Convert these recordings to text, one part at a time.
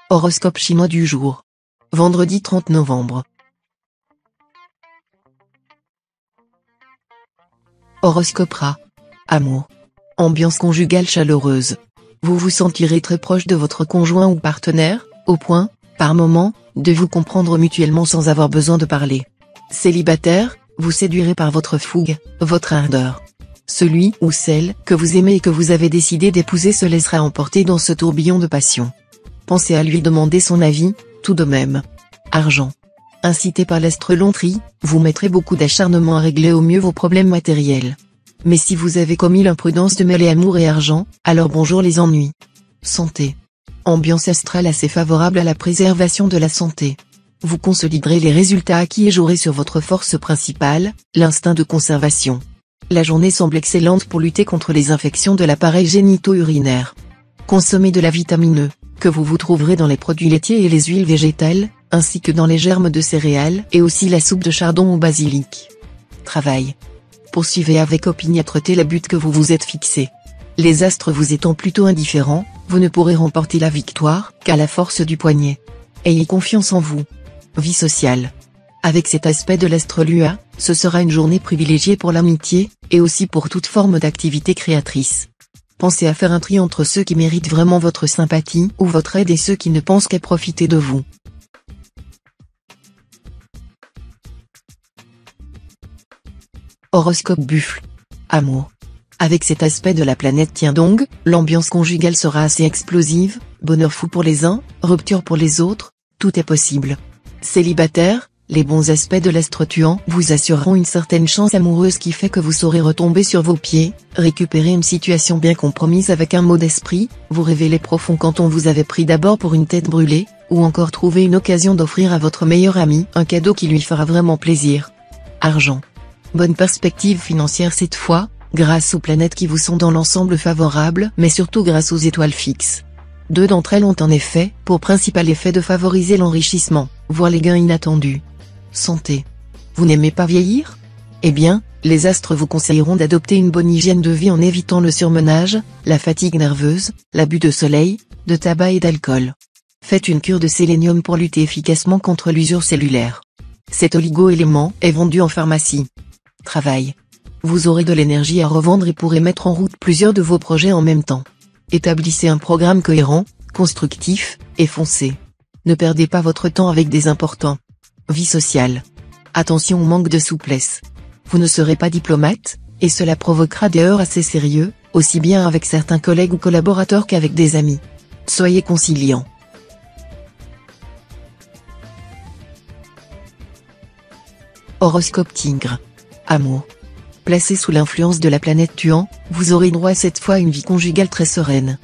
Horoscope chinois du jour. Vendredi 30 novembre. Horoscope Rat. Amour. Ambiance conjugale chaleureuse. Vous vous sentirez très proche de votre conjoint ou partenaire, au point, par moment, de vous comprendre mutuellement sans avoir besoin de parler. Célibataire, vous séduirez par votre fougue, votre ardeur. Celui ou celle que vous aimez et que vous avez décidé d'épouser se laissera emporter dans ce tourbillon de passion. Pensez à lui demander son avis, tout de même. Argent. Incité par l'astre Lontrie, vous mettrez beaucoup d'acharnement à régler au mieux vos problèmes matériels. Mais si vous avez commis l'imprudence de mêler amour et argent, alors bonjour les ennuis. Santé. Ambiance astrale assez favorable à la préservation de la santé. Vous consoliderez les résultats acquis et jouerez sur votre force principale, l'instinct de conservation. La journée semble excellente pour lutter contre les infections de l'appareil génito-urinaire. Consommez de la vitamine E, que vous trouverez dans les produits laitiers et les huiles végétales, ainsi que dans les germes de céréales et aussi la soupe de chardon au basilic. Travail. Poursuivez avec opiniâtreté la butte que vous vous êtes fixée. Les astres vous étant plutôt indifférents, vous ne pourrez remporter la victoire qu'à la force du poignet. Ayez confiance en vous. Vie sociale. Avec cet aspect de l'astre Lua, ce sera une journée privilégiée pour l'amitié, et aussi pour toute forme d'activité créatrice. Pensez à faire un tri entre ceux qui méritent vraiment votre sympathie ou votre aide et ceux qui ne pensent qu'à profiter de vous. Horoscope Buffle. Amour. Avec cet aspect de la planète Tiandong, l'ambiance conjugale sera assez explosive, bonheur fou pour les uns, rupture pour les autres, tout est possible. Célibataire, les bons aspects de l'astre Tuan vous assureront une certaine chance amoureuse qui fait que vous saurez retomber sur vos pieds, récupérer une situation bien compromise avec un mot d'esprit, vous révéler profond quand on vous avait pris d'abord pour une tête brûlée, ou encore trouver une occasion d'offrir à votre meilleur ami un cadeau qui lui fera vraiment plaisir. Argent. Bonne perspective financière cette fois, grâce aux planètes qui vous sont dans l'ensemble favorables mais surtout grâce aux étoiles fixes. Deux d'entre elles ont en effet pour principal effet de favoriser l'enrichissement, voire les gains inattendus. Santé. Vous n'aimez pas vieillir? Eh bien, les astres vous conseilleront d'adopter une bonne hygiène de vie en évitant le surmenage, la fatigue nerveuse, l'abus de soleil, de tabac et d'alcool. Faites une cure de sélénium pour lutter efficacement contre l'usure cellulaire. Cet oligo-élément est vendu en pharmacie. Travail. Vous aurez de l'énergie à revendre et pourrez mettre en route plusieurs de vos projets en même temps. Établissez un programme cohérent, constructif, et foncez. Ne perdez pas votre temps avec des importants. Vie sociale. Attention au manque de souplesse. Vous ne serez pas diplomate, et cela provoquera des heurts assez sérieux, aussi bien avec certains collègues ou collaborateurs qu'avec des amis. Soyez conciliant. Horoscope Tigre. Amour. Placé sous l'influence de la planète Tuan, vous aurez droit cette fois à une vie conjugale très sereine.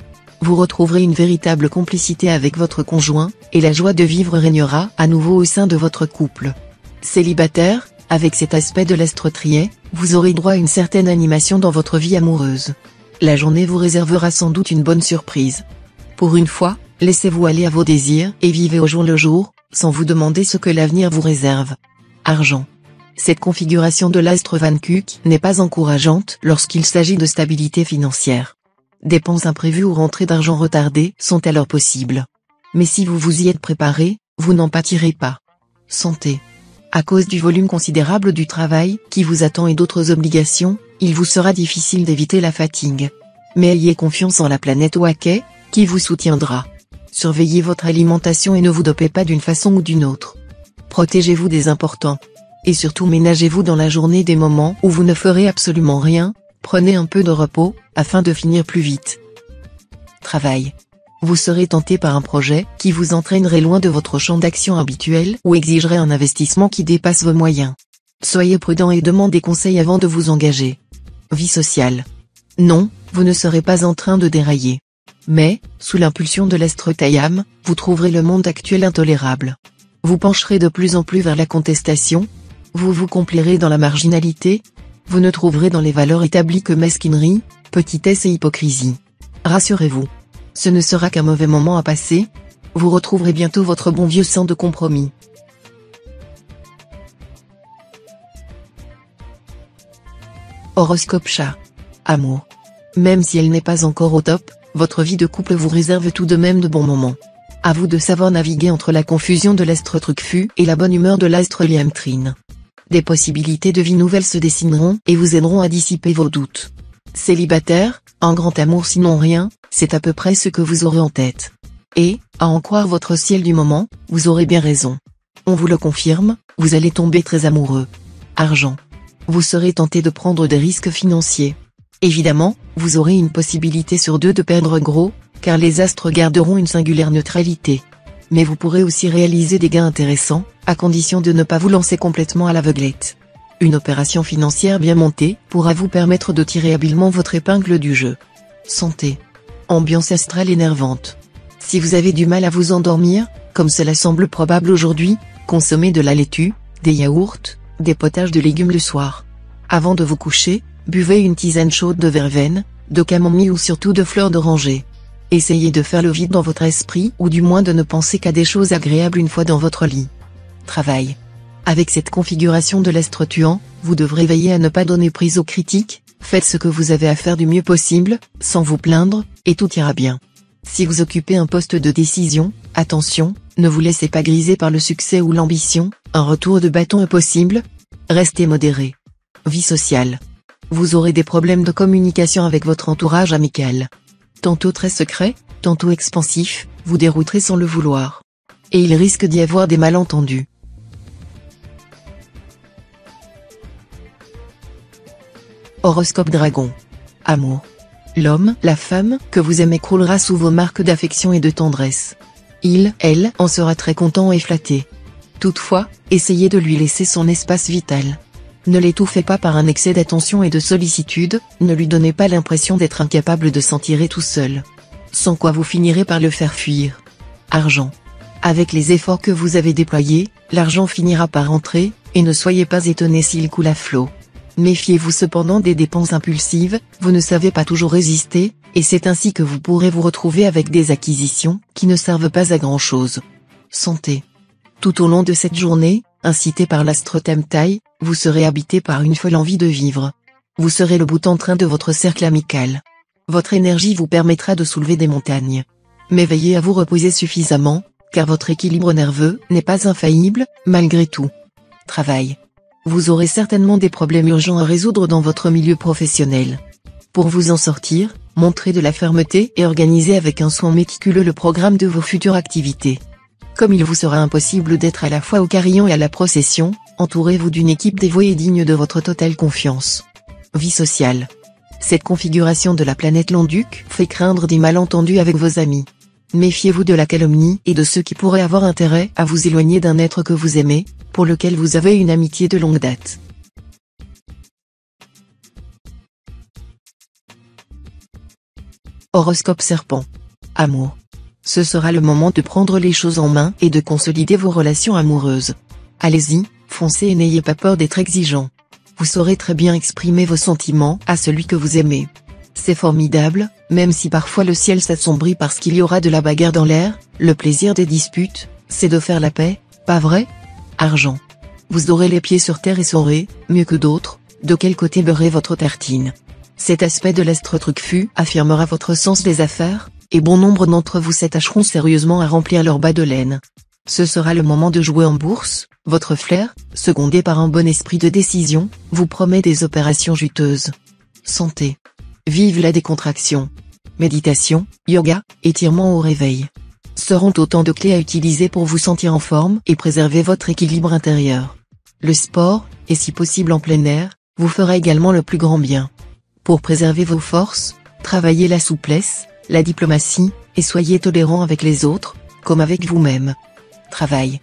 Vous retrouverez une véritable complicité avec votre conjoint, et la joie de vivre régnera à nouveau au sein de votre couple. Célibataire, avec cet aspect de l'astre Trier, vous aurez droit à une certaine animation dans votre vie amoureuse. La journée vous réservera sans doute une bonne surprise. Pour une fois, laissez-vous aller à vos désirs et vivez au jour le jour, sans vous demander ce que l'avenir vous réserve. Argent. Cette configuration de l'astre Van Kuck n'est pas encourageante lorsqu'il s'agit de stabilité financière. Dépenses imprévues ou rentrées d'argent retardées sont alors possibles. Mais si vous vous y êtes préparé, vous n'en pâtirez pas. Santé. À cause du volume considérable du travail qui vous attend et d'autres obligations, il vous sera difficile d'éviter la fatigue. Mais ayez confiance en la planète Waquet, qui vous soutiendra. Surveillez votre alimentation et ne vous dopez pas d'une façon ou d'une autre. Protégez-vous des importants. Et surtout ménagez-vous dans la journée des moments où vous ne ferez absolument rien, prenez un peu de repos, afin de finir plus vite. Travail. Vous serez tenté par un projet qui vous entraînerait loin de votre champ d'action habituel ou exigerait un investissement qui dépasse vos moyens. Soyez prudent et demandez conseil avant de vous engager. Vie sociale. Non, vous ne serez pas en train de dérailler. Mais, sous l'impulsion de l'astre Tayam, vous trouverez le monde actuel intolérable. Vous pencherez de plus en plus vers la contestation. Vous vous complairez dans la marginalité. Vous ne trouverez dans les valeurs établies que mesquinerie, petitesse et hypocrisie. Rassurez-vous. Ce ne sera qu'un mauvais moment à passer. Vous retrouverez bientôt votre bon vieux sang de compromis. Horoscope Chat. Amour. Même si elle n'est pas encore au top, votre vie de couple vous réserve tout de même de bons moments. À vous de savoir naviguer entre la confusion de l'astre Trucfu et la bonne humeur de l'astre Liamtrine. Des possibilités de vie nouvelles se dessineront et vous aideront à dissiper vos doutes. Célibataire, un grand amour sinon rien, c'est à peu près ce que vous aurez en tête. Et, à en croire votre ciel du moment, vous aurez bien raison. On vous le confirme, vous allez tomber très amoureux. Argent. Vous serez tenté de prendre des risques financiers. Évidemment, vous aurez une possibilité sur deux de perdre gros, car les astres garderont une singulière neutralité. Mais vous pourrez aussi réaliser des gains intéressants, à condition de ne pas vous lancer complètement à l'aveuglette. Une opération financière bien montée pourra vous permettre de tirer habilement votre épingle du jeu. Santé. Ambiance astrale énervante. Si vous avez du mal à vous endormir, comme cela semble probable aujourd'hui, consommez de la laitue, des yaourts, des potages de légumes le soir. Avant de vous coucher, buvez une tisane chaude de verveine, de camomille ou surtout de fleurs d'oranger. Essayez de faire le vide dans votre esprit ou du moins de ne penser qu'à des choses agréables une fois dans votre lit. Travail. Avec cette configuration de l'astre tuant, vous devrez veiller à ne pas donner prise aux critiques, faites ce que vous avez à faire du mieux possible, sans vous plaindre, et tout ira bien. Si vous occupez un poste de décision, attention, ne vous laissez pas griser par le succès ou l'ambition, un retour de bâton est possible. Restez modéré. Vie sociale. Vous aurez des problèmes de communication avec votre entourage amical. Tantôt très secret, tantôt expansif, vous dérouterez sans le vouloir. Et il risque d'y avoir des malentendus. Horoscope Dragon. Amour. L'homme, la femme, que vous aimez croulera sous vos marques d'affection et de tendresse. Il, elle, en sera très content et flatté. Toutefois, essayez de lui laisser son espace vital. Ne l'étouffez pas par un excès d'attention et de sollicitude, ne lui donnez pas l'impression d'être incapable de s'en tirer tout seul. Sans quoi vous finirez par le faire fuir. Argent. Avec les efforts que vous avez déployés, l'argent finira par entrer, et ne soyez pas étonné s'il coule à flot. Méfiez-vous cependant des dépenses impulsives, vous ne savez pas toujours résister, et c'est ainsi que vous pourrez vous retrouver avec des acquisitions qui ne servent pas à grand-chose. Santé. Tout au long de cette journée, incité par l'astre Tamtai, vous serez habité par une folle envie de vivre. Vous serez le bout en train de votre cercle amical. Votre énergie vous permettra de soulever des montagnes. Mais veillez à vous reposer suffisamment, car votre équilibre nerveux n'est pas infaillible, malgré tout. Travail. Vous aurez certainement des problèmes urgents à résoudre dans votre milieu professionnel. Pour vous en sortir, montrez de la fermeté et organisez avec un soin méticuleux le programme de vos futures activités. Comme il vous sera impossible d'être à la fois au carillon et à la procession, entourez-vous d'une équipe dévouée et digne de votre totale confiance. Vie sociale. Cette configuration de la planète Landuc fait craindre des malentendus avec vos amis. Méfiez-vous de la calomnie et de ceux qui pourraient avoir intérêt à vous éloigner d'un être que vous aimez, pour lequel vous avez une amitié de longue date. Horoscope Serpent. Amour. Ce sera le moment de prendre les choses en main et de consolider vos relations amoureuses. Allez-y, foncez et n'ayez pas peur d'être exigeant. Vous saurez très bien exprimer vos sentiments à celui que vous aimez. C'est formidable, même si parfois le ciel s'assombrit parce qu'il y aura de la bagarre dans l'air, le plaisir des disputes, c'est de faire la paix, pas vrai? Argent. Vous aurez les pieds sur terre et saurez, mieux que d'autres, de quel côté beurrer votre tartine. Cet aspect de l'astre Trucfu affirmera votre sens des affaires, et bon nombre d'entre vous s'attacheront sérieusement à remplir leur bas de laine. Ce sera le moment de jouer en bourse, votre flair, secondé par un bon esprit de décision, vous promet des opérations juteuses. Santé. Vive la décontraction. Méditation, yoga, étirement au réveil seront autant de clés à utiliser pour vous sentir en forme et préserver votre équilibre intérieur. Le sport, et si possible en plein air, vous fera également le plus grand bien. Pour préserver vos forces, travaillez la souplesse, la diplomatie, et soyez tolérant avec les autres, comme avec vous-même. Travail.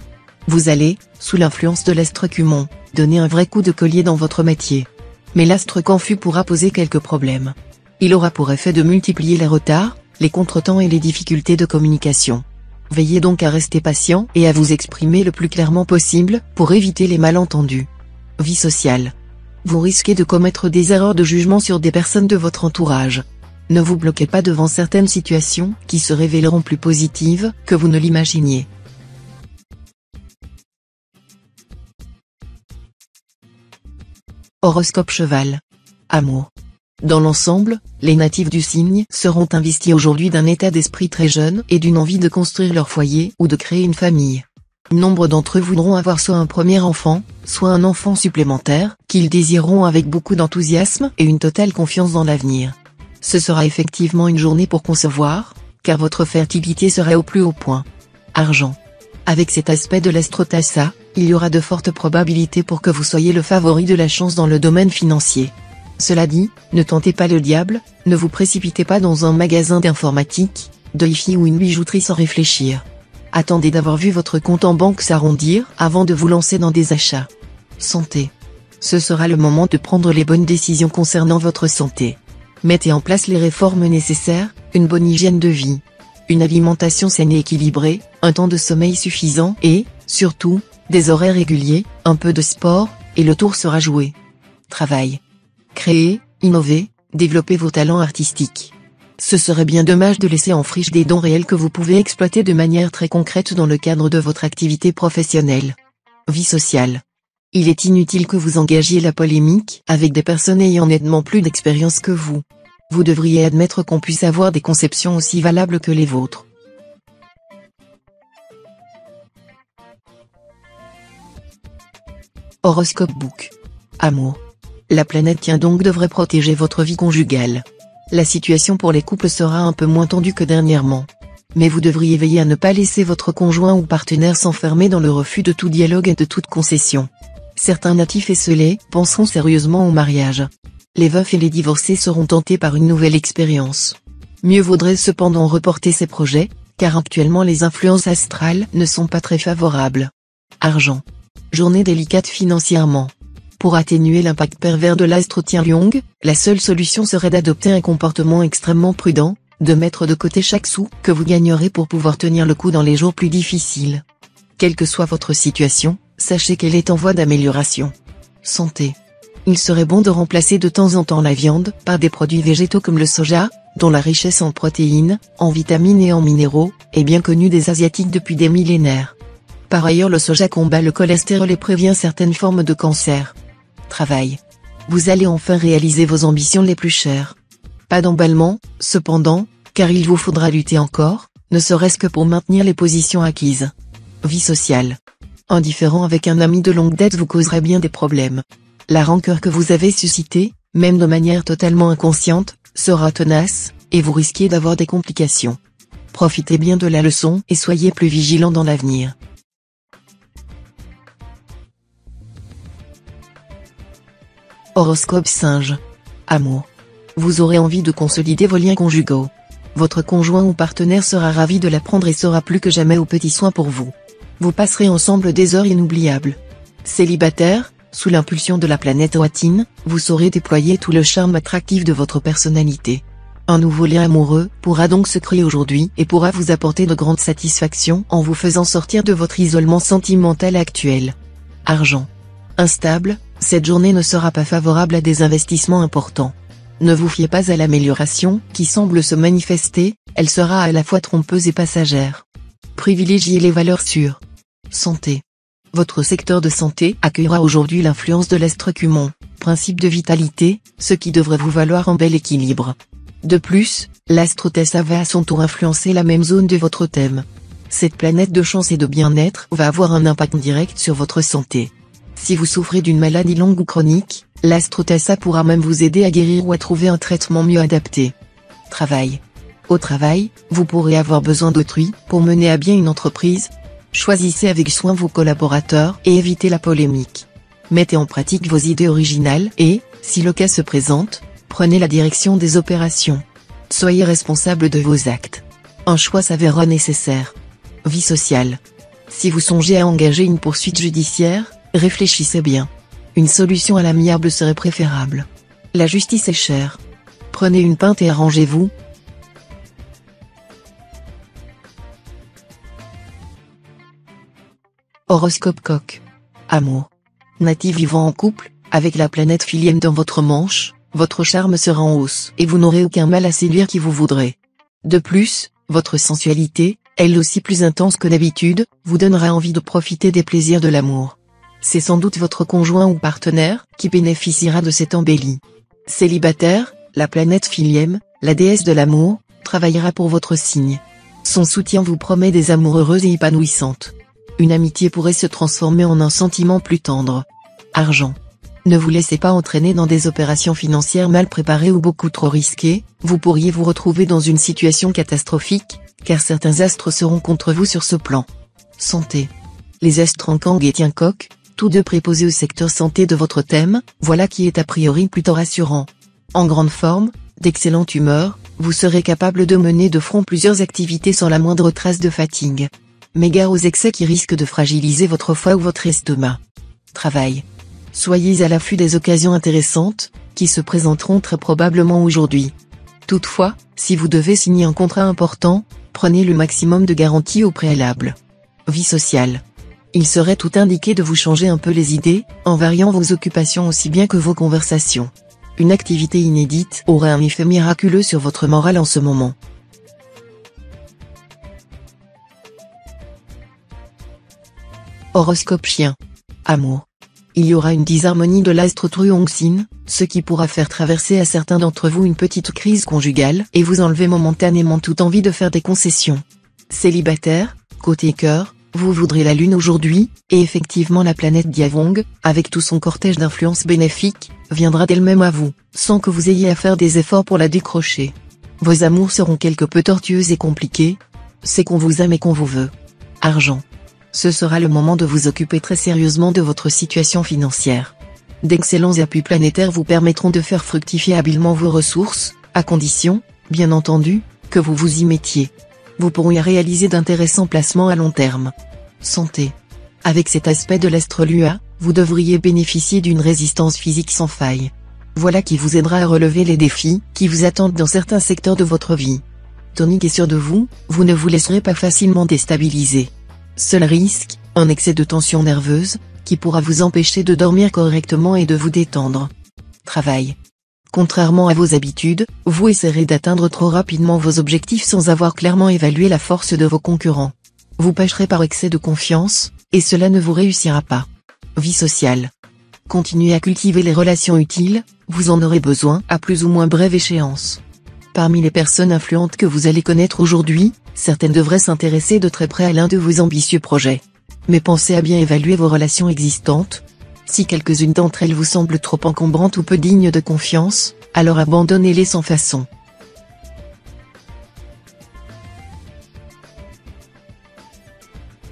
Vous allez, sous l'influence de l'astre Cumon, donner un vrai coup de collier dans votre métier. Mais l'astre Canfu pourra poser quelques problèmes. Il aura pour effet de multiplier les retards, les contretemps et les difficultés de communication. Veillez donc à rester patient et à vous exprimer le plus clairement possible pour éviter les malentendus. Vie sociale. Vous risquez de commettre des erreurs de jugement sur des personnes de votre entourage. Ne vous bloquez pas devant certaines situations qui se révéleront plus positives que vous ne l'imaginiez. Horoscope Cheval. Amour. Dans l'ensemble, les natifs du signe seront investis aujourd'hui d'un état d'esprit très jeune et d'une envie de construire leur foyer ou de créer une famille. Nombre d'entre eux voudront avoir soit un premier enfant, soit un enfant supplémentaire, qu'ils désireront avec beaucoup d'enthousiasme et une totale confiance dans l'avenir. Ce sera effectivement une journée pour concevoir, car votre fertilité sera au plus haut point. Argent. Avec cet aspect de l'astrotassa, il y aura de fortes probabilités pour que vous soyez le favori de la chance dans le domaine financier. Cela dit, ne tentez pas le diable, ne vous précipitez pas dans un magasin d'informatique, de hi-fi ou une bijouterie sans réfléchir. Attendez d'avoir vu votre compte en banque s'arrondir avant de vous lancer dans des achats. Santé. Ce sera le moment de prendre les bonnes décisions concernant votre santé. Mettez en place les réformes nécessaires, une bonne hygiène de vie, une alimentation saine et équilibrée, un temps de sommeil suffisant et, surtout, des horaires réguliers, un peu de sport, et le tour sera joué. Travail. Créez, innovez, développez vos talents artistiques. Ce serait bien dommage de laisser en friche des dons réels que vous pouvez exploiter de manière très concrète dans le cadre de votre activité professionnelle. Vie sociale. Il est inutile que vous engagiez la polémique avec des personnes ayant nettement plus d'expérience que vous. Vous devriez admettre qu'on puisse avoir des conceptions aussi valables que les vôtres. Horoscope Book. Amour. La planète Tien donc devrait protéger votre vie conjugale. La situation pour les couples sera un peu moins tendue que dernièrement. Mais vous devriez veiller à ne pas laisser votre conjoint ou partenaire s'enfermer dans le refus de tout dialogue et de toute concession. Certains natifs esselés penseront sérieusement au mariage. Les veufs et les divorcés seront tentés par une nouvelle expérience. Mieux vaudrait cependant reporter ces projets, car actuellement les influences astrales ne sont pas très favorables. Argent. Journée délicate financièrement. Pour atténuer l'impact pervers de l'astre Tien Liong, la seule solution serait d'adopter un comportement extrêmement prudent, de mettre de côté chaque sou que vous gagnerez pour pouvoir tenir le coup dans les jours plus difficiles. Quelle que soit votre situation, sachez qu'elle est en voie d'amélioration. Santé. Il serait bon de remplacer de temps en temps la viande par des produits végétaux comme le soja, dont la richesse en protéines, en vitamines et en minéraux, est bien connue des Asiatiques depuis des millénaires. Par ailleurs, le soja combat le cholestérol et prévient certaines formes de cancer. Travail. Vous allez enfin réaliser vos ambitions les plus chères. Pas d'emballement, cependant, car il vous faudra lutter encore, ne serait-ce que pour maintenir les positions acquises. Vie sociale. Un différend avec un ami de longue date vous causerait bien des problèmes. La rancœur que vous avez suscitée, même de manière totalement inconsciente, sera tenace, et vous risquez d'avoir des complications. Profitez bien de la leçon et soyez plus vigilant dans l'avenir. Horoscope Singe. Amour. Vous aurez envie de consolider vos liens conjugaux. Votre conjoint ou partenaire sera ravi de l'apprendre et sera plus que jamais aux petits soins pour vous. Vous passerez ensemble des heures inoubliables. Célibataire, sous l'impulsion de la planète Watine, vous saurez déployer tout le charme attractif de votre personnalité. Un nouveau lien amoureux pourra donc se créer aujourd'hui et pourra vous apporter de grandes satisfactions en vous faisant sortir de votre isolement sentimental actuel. Argent. Instable, cette journée ne sera pas favorable à des investissements importants. Ne vous fiez pas à l'amélioration qui semble se manifester, elle sera à la fois trompeuse et passagère. Privilégiez les valeurs sûres. Santé. Votre secteur de santé accueillera aujourd'hui l'influence de l'astre Cumon, principe de vitalité, ce qui devrait vous valoir un bel équilibre. De plus, l'astre Tessa va à son tour influencer la même zone de votre thème. Cette planète de chance et de bien-être va avoir un impact direct sur votre santé. Si vous souffrez d'une maladie longue ou chronique, l'astre Tessa pourra même vous aider à guérir ou à trouver un traitement mieux adapté. Travail. Au travail, vous pourrez avoir besoin d'autrui pour mener à bien une entreprise. Choisissez avec soin vos collaborateurs et évitez la polémique. Mettez en pratique vos idées originales et, si le cas se présente, prenez la direction des opérations. Soyez responsable de vos actes. Un choix s'avérera nécessaire. Vie sociale. Si vous songez à engager une poursuite judiciaire, réfléchissez bien. Une solution à l'amiable serait préférable. La justice est chère. Prenez une pinte et arrangez-vous. Horoscope Coq. Amour. Natif vivant en couple, avec la planète Philienne dans votre manche, votre charme sera en hausse et vous n'aurez aucun mal à séduire qui vous voudrez. De plus, votre sensualité, elle aussi plus intense que d'habitude, vous donnera envie de profiter des plaisirs de l'amour. C'est sans doute votre conjoint ou partenaire qui bénéficiera de cette embellie. Célibataire, La planète Philiem, la déesse de l'amour, travaillera pour votre signe. Son soutien vous promet des amours heureuses et épanouissantes. Une amitié pourrait se transformer en un sentiment plus tendre. Argent. Ne vous laissez pas entraîner dans des opérations financières mal préparées ou beaucoup trop risquées, vous pourriez vous retrouver dans une situation catastrophique, car certains astres seront contre vous sur ce plan. Santé. Les astres en Kang et Tiankok, tous deux préposés au secteur santé de votre thème, voilà qui est a priori plutôt rassurant. En grande forme, d'excellente humeur, vous serez capable de mener de front plusieurs activités sans la moindre trace de fatigue. Mais gare aux excès qui risquent de fragiliser votre foie ou votre estomac. Travail. Soyez à l'affût des occasions intéressantes, qui se présenteront très probablement aujourd'hui. Toutefois, si vous devez signer un contrat important, prenez le maximum de garanties au préalable. Vie sociale. Il serait tout indiqué de vous changer un peu les idées, en variant vos occupations aussi bien que vos conversations. Une activité inédite aurait un effet miraculeux sur votre morale en ce moment. Horoscope chien. Amour. Il y aura une disharmonie de l'astre Truongsin, ce qui pourra faire traverser à certains d'entre vous une petite crise conjugale et vous enlever momentanément toute envie de faire des concessions. Célibataire, côté cœur, vous voudrez la lune aujourd'hui, et effectivement la planète Diavong, avec tout son cortège d'influences bénéfiques, viendra d'elle-même à vous, sans que vous ayez à faire des efforts pour la décrocher. Vos amours seront quelque peu tortueux et compliqués. C'est qu'on vous aime et qu'on vous veut. Argent. Ce sera le moment de vous occuper très sérieusement de votre situation financière. D'excellents appuis planétaires vous permettront de faire fructifier habilement vos ressources, à condition, bien entendu, que vous vous y mettiez. Vous pourrez réaliser d'intéressants placements à long terme. Santé. Avec cet aspect de l'astre Lua, vous devriez bénéficier d'une résistance physique sans faille. Voilà qui vous aidera à relever les défis qui vous attendent dans certains secteurs de votre vie. Tonique est sûr de vous, vous ne vous laisserez pas facilement déstabiliser. Seul risque, un excès de tension nerveuse, qui pourra vous empêcher de dormir correctement et de vous détendre. Travail. Contrairement à vos habitudes, vous essaierez d'atteindre trop rapidement vos objectifs sans avoir clairement évalué la force de vos concurrents. Vous pêcherez par excès de confiance, et cela ne vous réussira pas. Vie sociale. Continuez à cultiver les relations utiles, vous en aurez besoin à plus ou moins brève échéance. Parmi les personnes influentes que vous allez connaître aujourd'hui, certaines devraient s'intéresser de très près à l'un de vos ambitieux projets. Mais pensez à bien évaluer vos relations existantes. Si quelques-unes d'entre elles vous semblent trop encombrantes ou peu dignes de confiance, alors abandonnez-les sans façon.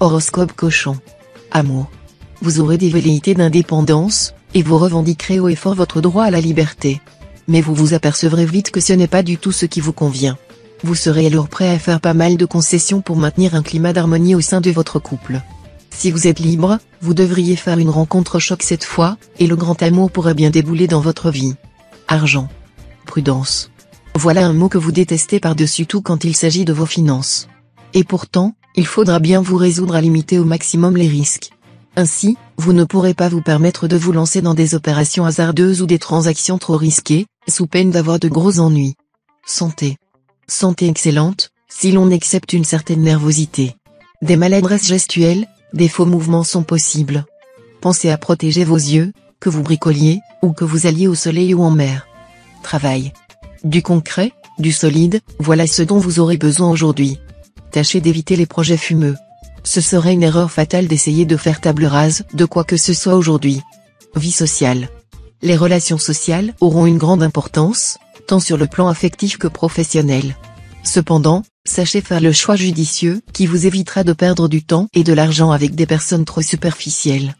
Horoscope cochon. Amour. Vous aurez des velléités d'indépendance, et vous revendiquerez haut et fort votre droit à la liberté. Mais vous vous apercevrez vite que ce n'est pas du tout ce qui vous convient. Vous serez alors prêt à faire pas mal de concessions pour maintenir un climat d'harmonie au sein de votre couple. Si vous êtes libre, vous devriez faire une rencontre choc cette fois, et le grand amour pourrait bien débouler dans votre vie. Argent. Prudence. Voilà un mot que vous détestez par-dessus tout quand il s'agit de vos finances. Et pourtant, il faudra bien vous résoudre à limiter au maximum les risques. Ainsi, vous ne pourrez pas vous permettre de vous lancer dans des opérations hasardeuses ou des transactions trop risquées, sous peine d'avoir de gros ennuis. Santé. Santé excellente, si l'on accepte une certaine nervosité. Des maladresses gestuelles, des faux mouvements sont possibles. Pensez à protéger vos yeux, que vous bricoliez, ou que vous alliez au soleil ou en mer. Travail. Du concret, du solide, voilà ce dont vous aurez besoin aujourd'hui. Tâchez d'éviter les projets fumeux. Ce serait une erreur fatale d'essayer de faire table rase de quoi que ce soit aujourd'hui. Vie sociale. Les relations sociales auront une grande importance, tant sur le plan affectif que professionnel. Cependant, sachez faire le choix judicieux qui vous évitera de perdre du temps et de l'argent avec des personnes trop superficielles.